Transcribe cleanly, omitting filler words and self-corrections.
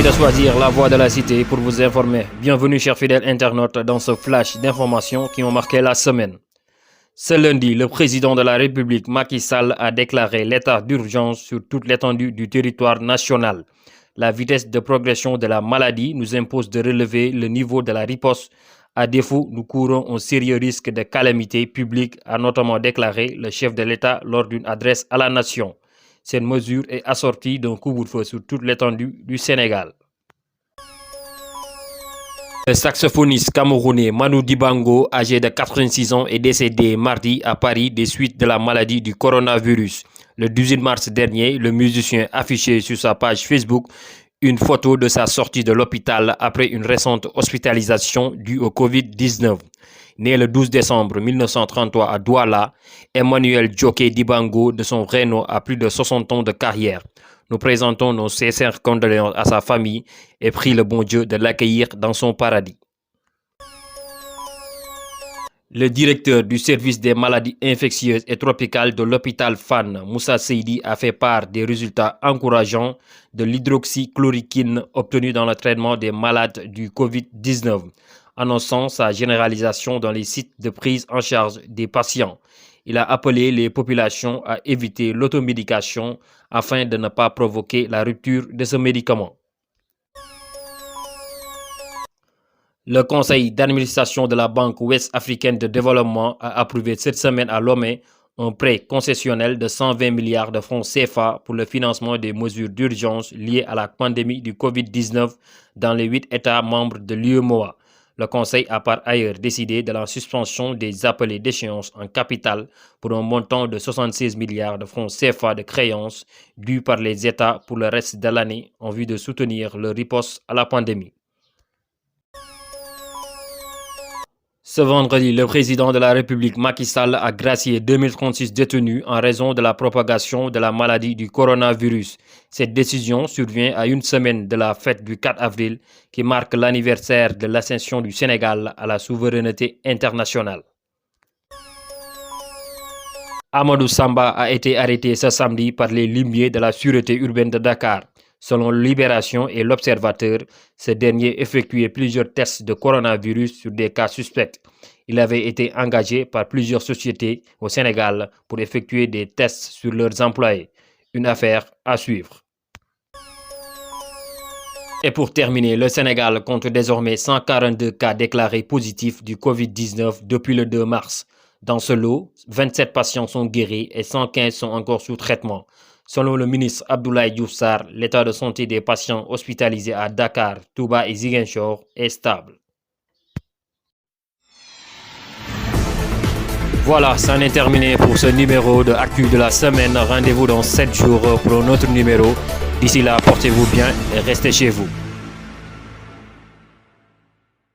Merci de choisir la voix de la cité pour vous informer. Bienvenue chers fidèles internautes dans ce flash d'informations qui ont marqué la semaine. Ce lundi, le président de la République Macky Sall a déclaré l'état d'urgence sur toute l'étendue du territoire national. La vitesse de progression de la maladie nous impose de relever le niveau de la riposte. À défaut, nous courons un sérieux risque de calamité publique, a notamment déclaré le chef de l'État lors d'une adresse à la nation. Cette mesure est assortie d'un couvre-feu sur toute l'étendue du Sénégal. Le saxophoniste camerounais Manu Dibango, âgé de 86 ans, est décédé mardi à Paris des suites de la maladie du coronavirus. Le 18 mars dernier, le musicien affichait sur sa page Facebook une photo de sa sortie de l'hôpital après une récente hospitalisation due au Covid-19. Né le 12 décembre 1933 à Douala, Emmanuel Djoké Dibango, de son vrai nom, a plus de 60 ans de carrière. Nous présentons nos sincères condoléances à sa famille et prie le bon Dieu de l'accueillir dans son paradis. Le directeur du service des maladies infectieuses et tropicales de l'hôpital Fann, Moussa Seydi, a fait part des résultats encourageants de l'hydroxychloroquine obtenue dans le traitement des malades du Covid-19, annonçant sa généralisation dans les sites de prise en charge des patients. Il a appelé les populations à éviter l'automédication afin de ne pas provoquer la rupture de ce médicament. Le conseil d'administration de la Banque ouest-africaine de développement a approuvé cette semaine à Lomé un prêt concessionnel de 120 milliards de francs CFA pour le financement des mesures d'urgence liées à la pandémie du Covid-19 dans les 8 États membres de l'UEMOA. Le Conseil a par ailleurs décidé de la suspension des appelés d'échéance en capital pour un montant de 76 milliards de francs CFA de créances dues par les États pour le reste de l'année en vue de soutenir le riposte à la pandémie. Ce vendredi, le président de la République Macky Sall a gracié 2036 détenus en raison de la propagation de la maladie du coronavirus. Cette décision survient à une semaine de la fête du 4 avril qui marque l'anniversaire de l'ascension du Sénégal à la souveraineté internationale. Amadou Samba a été arrêté ce samedi par les limiers de la sûreté urbaine de Dakar. Selon Libération et l'Observateur, ce dernier effectuait plusieurs tests de coronavirus sur des cas suspects. Il avait été engagé par plusieurs sociétés au Sénégal pour effectuer des tests sur leurs employés. Une affaire à suivre. Et pour terminer, le Sénégal compte désormais 142 cas déclarés positifs du Covid-19 depuis le 2 mars. Dans ce lot, 27 patients sont guéris et 115 sont encore sous traitement. Selon le ministre Abdoulaye Diouf Sarr, l'état de santé des patients hospitalisés à Dakar, Touba et Ziguinchor est stable. Voilà, c'en est terminé pour ce numéro de Actu de la semaine. Rendez-vous dans 7 jours pour un autre numéro. D'ici là, portez-vous bien et restez chez vous.